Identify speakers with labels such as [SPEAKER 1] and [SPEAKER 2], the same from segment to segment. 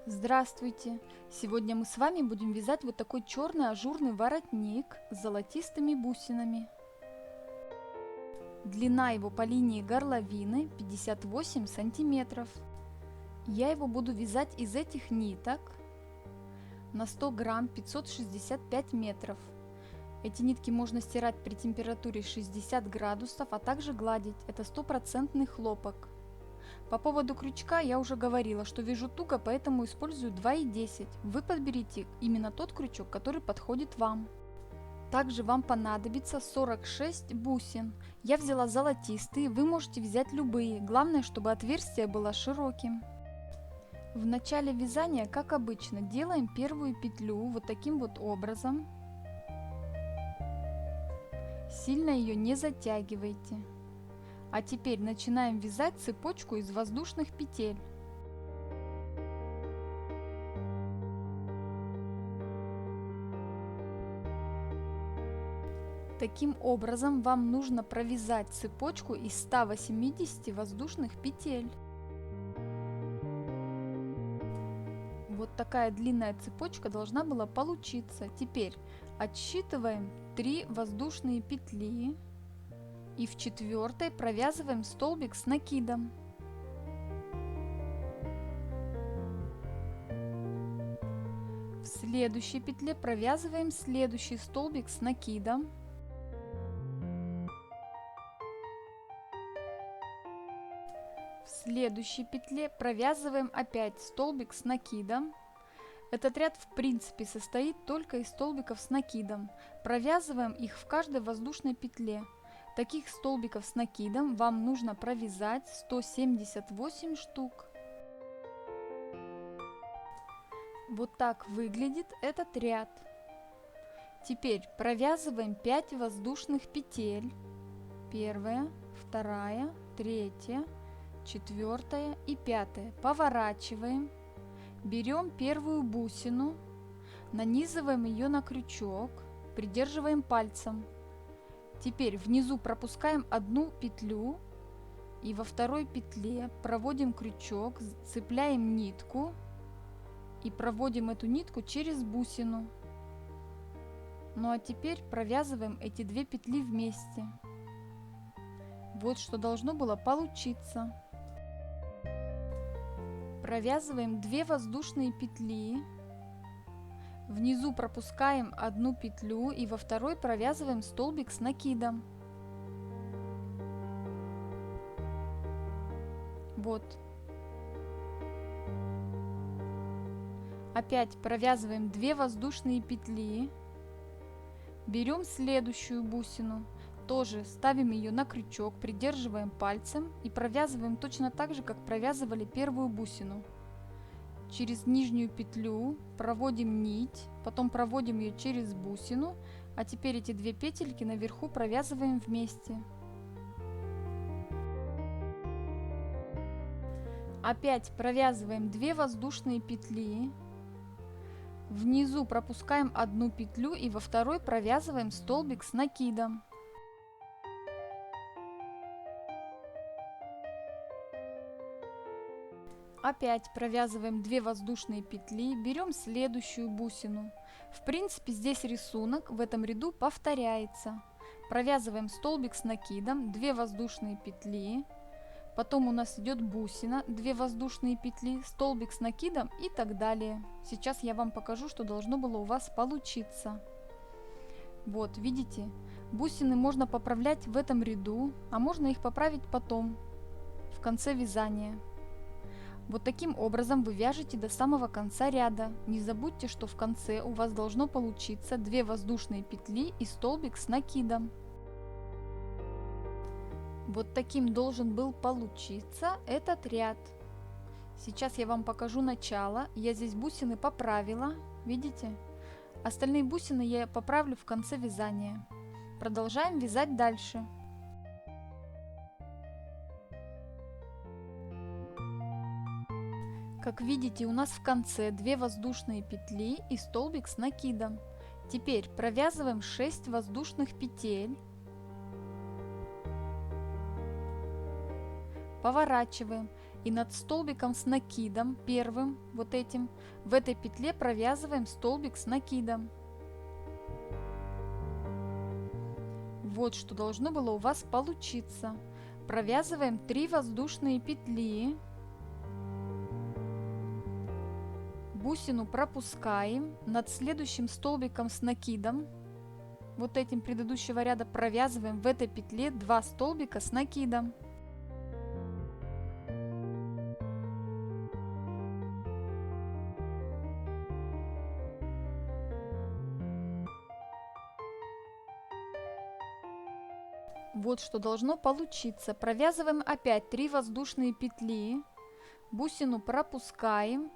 [SPEAKER 1] Здравствуйте! Сегодня мы с вами будем вязать вот такой черный ажурный воротник с золотистыми бусинами. Длина его по линии горловины 58 сантиметров. Я его буду вязать из этих ниток на 100 грамм 565 метров. Эти нитки можно стирать при температуре 60 градусов, а также гладить. Это стопроцентный хлопок. По поводу крючка я уже говорила, что вяжу туго, поэтому использую 2,10. Вы подберите именно тот крючок, который подходит вам. Также вам понадобится 46 бусин. Я взяла золотистые, вы можете взять любые. Главное, чтобы отверстие было широким. В начале вязания, как обычно, делаем первую петлю вот таким вот образом. Сильно ее не затягивайте. А теперь начинаем вязать цепочку из воздушных петель. Таким образом вам нужно провязать цепочку из 180 воздушных петель. Вот такая длинная цепочка должна была получиться. Теперь отсчитываем 3 воздушные петли. И в четвертой провязываем столбик с накидом. В следующей петле провязываем следующий столбик с накидом. В следующей петле провязываем опять столбик с накидом. Этот ряд в принципе состоит только из столбиков с накидом. Провязываем их в каждой воздушной петле. Таких столбиков с накидом вам нужно провязать 178 штук. Вот так выглядит этот ряд. Теперь провязываем 5 воздушных петель. Первая, вторая, третья, четвертая и пятая. Поворачиваем. Берем первую бусину, нанизываем ее на крючок, придерживаем пальцем. Теперь внизу пропускаем одну петлю и во второй петле проводим крючок, цепляем нитку и проводим эту нитку через бусину. Ну а теперь провязываем эти две петли вместе. Вот что должно было получиться. Провязываем 2 воздушные петли. Внизу пропускаем одну петлю и во второй провязываем столбик с накидом. Вот. Опять провязываем 2 воздушные петли. Берем следующую бусину. Тоже ставим ее на крючок, придерживаем пальцем и провязываем точно так же, как провязывали первую бусину. Через нижнюю петлю проводим нить, потом проводим ее через бусину, а теперь эти 2 петельки наверху провязываем вместе. Опять провязываем 2 воздушные петли, внизу пропускаем одну петлю и во второй провязываем столбик с накидом. Опять провязываем 2 воздушные петли, берем следующую бусину. В принципе, здесь рисунок в этом ряду повторяется. Провязываем столбик с накидом, 2 воздушные петли, потом у нас идет бусина, 2 воздушные петли, столбик с накидом и так далее. Сейчас я вам покажу, что должно было у вас получиться. Вот, видите, бусины можно поправлять в этом ряду, а можно их поправить потом, в конце вязания. Вот таким образом вы вяжете до самого конца ряда. Не забудьте, что в конце у вас должно получиться 2 воздушные петли и столбик с накидом. Вот таким должен был получиться этот ряд. Сейчас я вам покажу начало. Я здесь бусины поправила, видите? Остальные бусины я поправлю в конце вязания. Продолжаем вязать дальше. Как видите, у нас в конце 2 воздушные петли и столбик с накидом. Теперь провязываем 6 воздушных петель. Поворачиваем И над столбиком с накидом, первым, вот этим, в этой петле провязываем столбик с накидом. Вот что должно было у вас получиться. Провязываем 3 воздушные петли. Бусину пропускаем. Над следующим столбиком с накидом, вот этим предыдущего ряда, провязываем в этой петле 2 столбика с накидом. Вот что должно получиться. Провязываем опять 3 воздушные петли. Бусину пропускаем.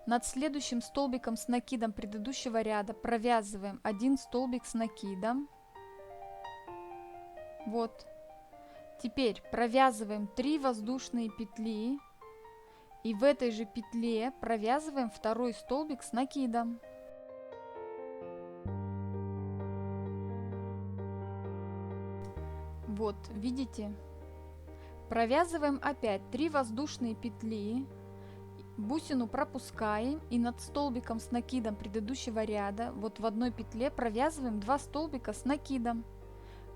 [SPEAKER 1] Над следующим столбиком с накидом предыдущего ряда провязываем 1 столбик с накидом. Вот. Теперь провязываем 3 воздушные петли. И в этой же петле провязываем 2 столбик с накидом. Вот, видите? Провязываем опять 3 воздушные петли. Бусину пропускаем и над столбиком с накидом предыдущего ряда, вот в одной петле, провязываем 2 столбика с накидом.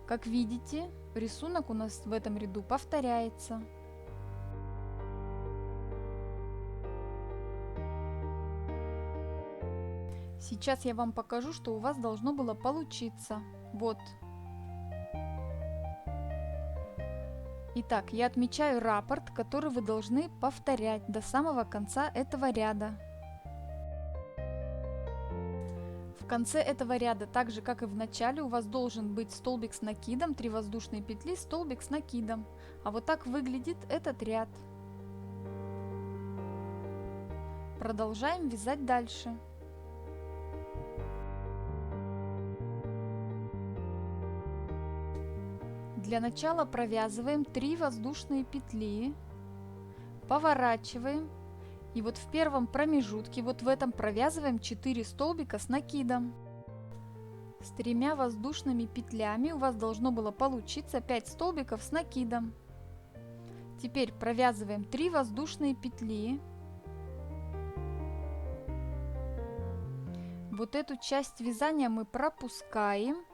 [SPEAKER 1] Как видите, рисунок у нас в этом ряду повторяется. Сейчас я вам покажу, что у вас должно было получиться. Вот. Итак, я отмечаю раппорт, который вы должны повторять до самого конца этого ряда. В конце этого ряда, так же как и в начале, у вас должен быть столбик с накидом, 3 воздушные петли, столбик с накидом. А вот так выглядит этот ряд. Продолжаем вязать дальше. Для начала провязываем 3 воздушные петли, поворачиваем, и вот в первом промежутке, вот в этом, провязываем 4 столбика с накидом. С 3 воздушными петлями у вас должно было получиться 5 столбиков с накидом. Теперь провязываем 3 воздушные петли. Вот эту часть вязания мы пропускаем,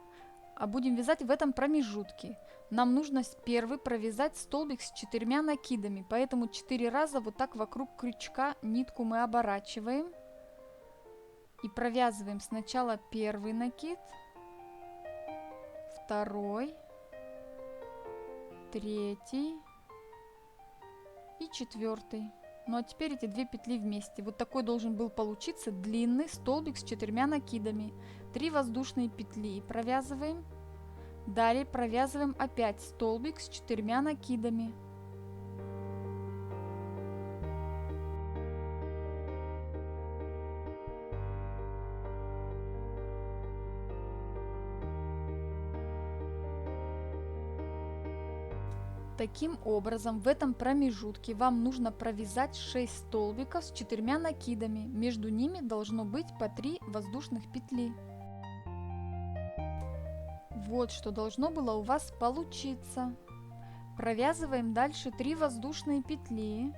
[SPEAKER 1] а будем вязать в этом промежутке. Нам нужно первый провязать столбик с 4 накидами, поэтому 4 раза вот так вокруг крючка нитку мы оборачиваем и провязываем сначала первый накид, второй, третий и четвертый. Ну а теперь эти 2 петли вместе. Вот такой должен был получиться длинный столбик с 4 накидами. 3 воздушные петли провязываем. Далее провязываем опять столбик с 4 накидами. Таким образом, в этом промежутке вам нужно провязать 6 столбиков с 4 накидами. Между ними должно быть по 3 воздушных петли. Вот что должно было у вас получиться. Провязываем дальше 3 воздушные петли.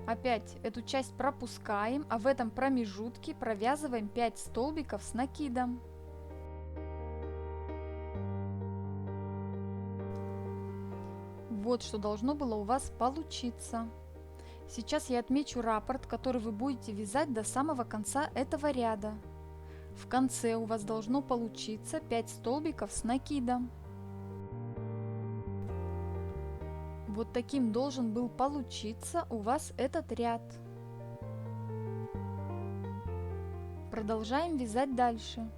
[SPEAKER 1] Опять эту часть пропускаем, а в этом промежутке провязываем 5 столбиков с накидом. Вот что должно было у вас получиться. Сейчас я отмечу раппорт, который вы будете вязать до самого конца этого ряда. В конце у вас должно получиться 5 столбиков с накидом. Вот таким должен был получиться у вас этот ряд. Продолжаем вязать дальше.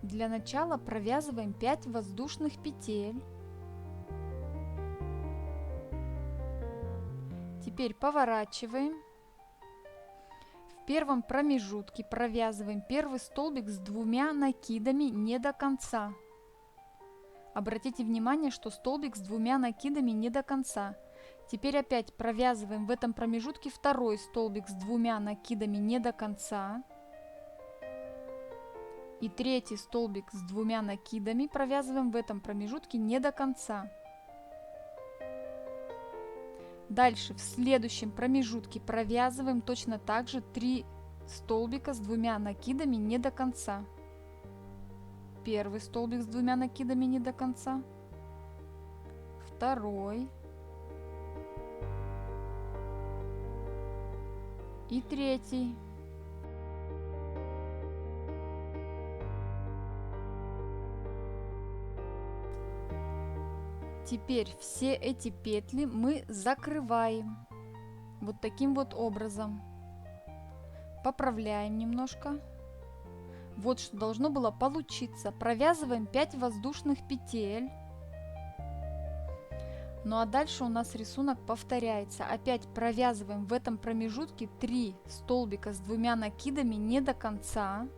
[SPEAKER 1] Для начала провязываем 5 воздушных петель. Теперь поворачиваем. В первом промежутке провязываем первый столбик с 2 накидами не до конца. Обратите внимание, что столбик с 2 накидами не до конца. Теперь опять провязываем в этом промежутке второй столбик с 2 накидами не до конца. И третий столбик с 2 накидами провязываем в этом промежутке не до конца. Дальше в следующем промежутке провязываем точно так же 3 столбика с 2 накидами не до конца. Первый столбик с 2 накидами не до конца, второй и третий. Теперь все эти петли мы закрываем вот таким вот образом. Поправляем немножко. Вот что должно было получиться. Провязываем 5 воздушных петель. Ну а дальше у нас рисунок повторяется. Опять провязываем в этом промежутке 3 столбика с 2 накидами не до конца.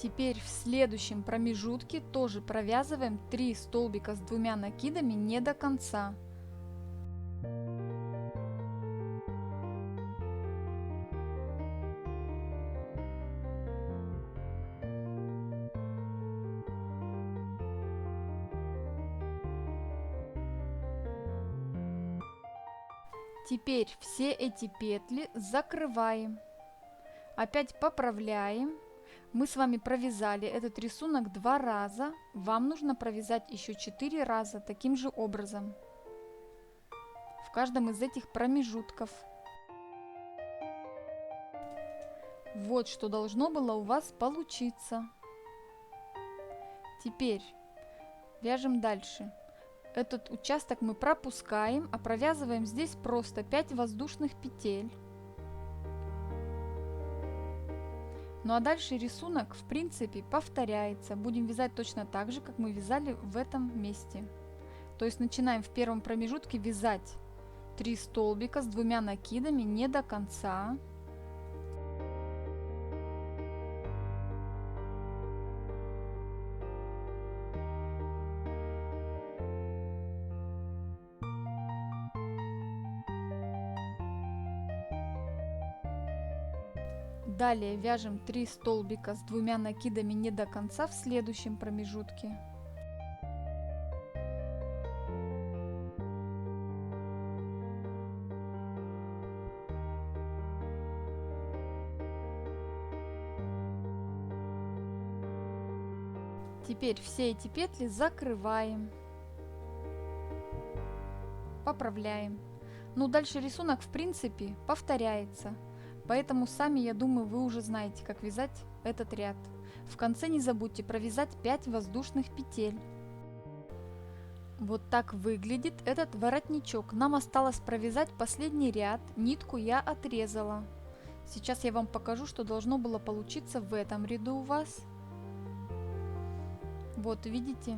[SPEAKER 1] Теперь в следующем промежутке тоже провязываем 3 столбика с 2 накидами не до конца. Теперь все эти петли закрываем. Опять поправляем. Мы с вами провязали этот рисунок 2 раза. Вам нужно провязать еще 4 раза таким же образом в каждом из этих промежутков. Вот что должно было у вас получиться. Теперь вяжем дальше. Этот участок мы пропускаем, а провязываем здесь просто 5 воздушных петель. Ну а дальше рисунок в принципе повторяется. Будем вязать точно так же, как мы вязали в этом месте. То есть начинаем в первом промежутке вязать 3 столбика с 2 накидами не до конца. Далее вяжем 3 столбика с 2 накидами не до конца в следующем промежутке. Теперь все эти петли закрываем, поправляем. Ну дальше рисунок в принципе повторяется. Поэтому сами, я думаю, вы уже знаете, как вязать этот ряд. В конце не забудьте провязать 5 воздушных петель. Вот так выглядит этот воротничок. Нам осталось провязать последний ряд. Нитку я отрезала. Сейчас я вам покажу, что должно было получиться в этом ряду у вас. Вот видите?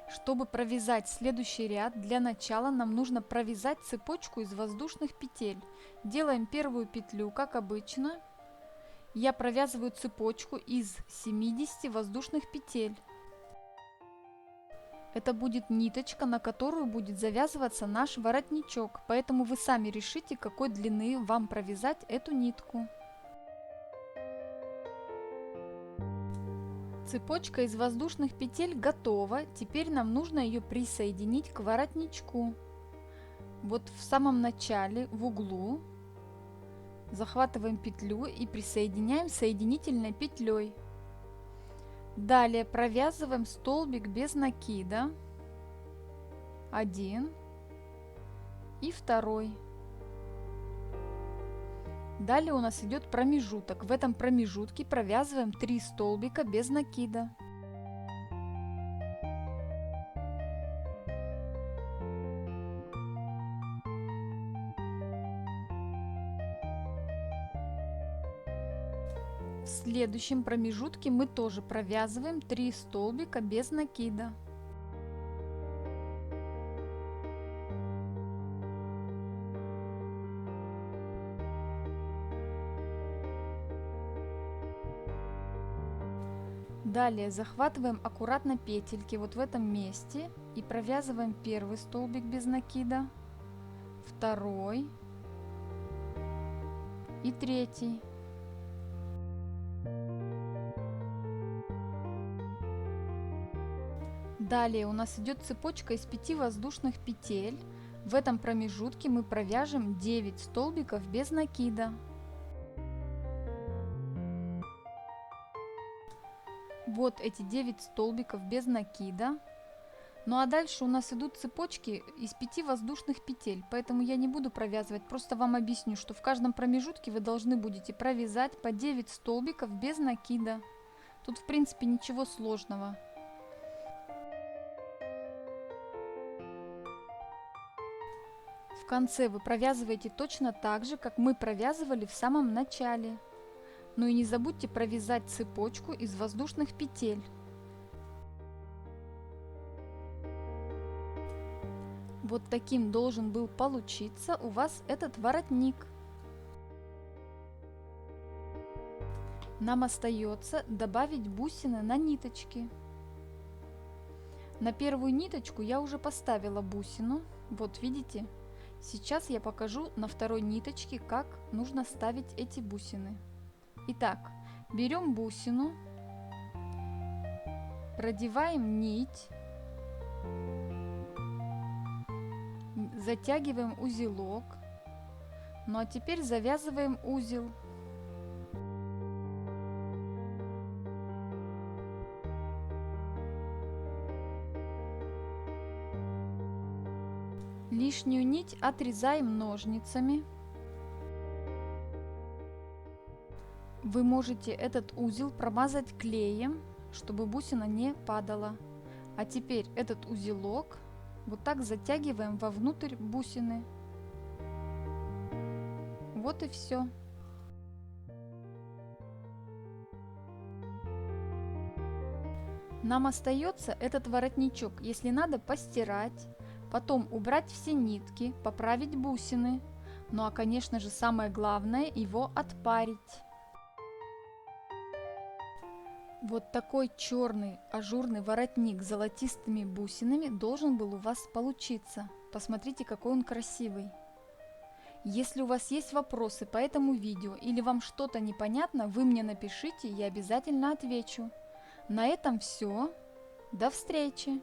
[SPEAKER 1] Чтобы провязать следующий ряд, для начала нам нужно провязать цепочку из воздушных петель. Делаем первую петлю, как обычно. Я провязываю цепочку из 70 воздушных петель. Это будет ниточка, на которую будет завязываться наш воротничок. Поэтому вы сами решите, какой длины вам провязать эту нитку. Цепочка из воздушных петель готова. Теперь нам нужно ее присоединить к воротничку. Вот в самом начале, в углу, захватываем петлю и присоединяем соединительной петлей. Далее провязываем столбик без накида. 1 и 2. Далее у нас идет промежуток. В этом промежутке провязываем 3 столбика без накида. В следующем промежутке мы тоже провязываем 3 столбика без накида. Далее захватываем аккуратно петельки вот в этом месте и провязываем первый столбик без накида, второй и третий. Далее у нас идет цепочка из 5 воздушных петель. В этом промежутке мы провяжем 9 столбиков без накида. Вот эти 9 столбиков без накида. Ну а дальше у нас идут цепочки из 5 воздушных петель, поэтому я не буду провязывать, просто вам объясню, что в каждом промежутке вы должны будете провязать по 9 столбиков без накида. Тут в принципе ничего сложного. В конце вы провязываете точно так же, как мы провязывали в самом начале. Ну и не забудьте провязать цепочку из воздушных петель. Вот таким должен был получиться у вас этот воротник. Нам остается добавить бусины на ниточки. На первую ниточку я уже поставила бусину, вот видите. Сейчас я покажу на второй ниточке, как нужно ставить эти бусины. Итак, берем бусину, продеваем нить, затягиваем узелок. Ну а теперь завязываем узел. Лишнюю нить отрезаем ножницами. Вы можете этот узел промазать клеем, чтобы бусина не падала. А теперь этот узелок вот так затягиваем вовнутрь бусины. Вот и все. Нам остается этот воротничок, если надо, постирать. Потом убрать все нитки, поправить бусины. Ну а конечно же самое главное, его отпарить. Вот такой черный ажурный воротник с золотистыми бусинами должен был у вас получиться. Посмотрите, какой он красивый. Если у вас есть вопросы по этому видео или вам что-то непонятно, вы мне напишите, я обязательно отвечу. На этом все. До встречи!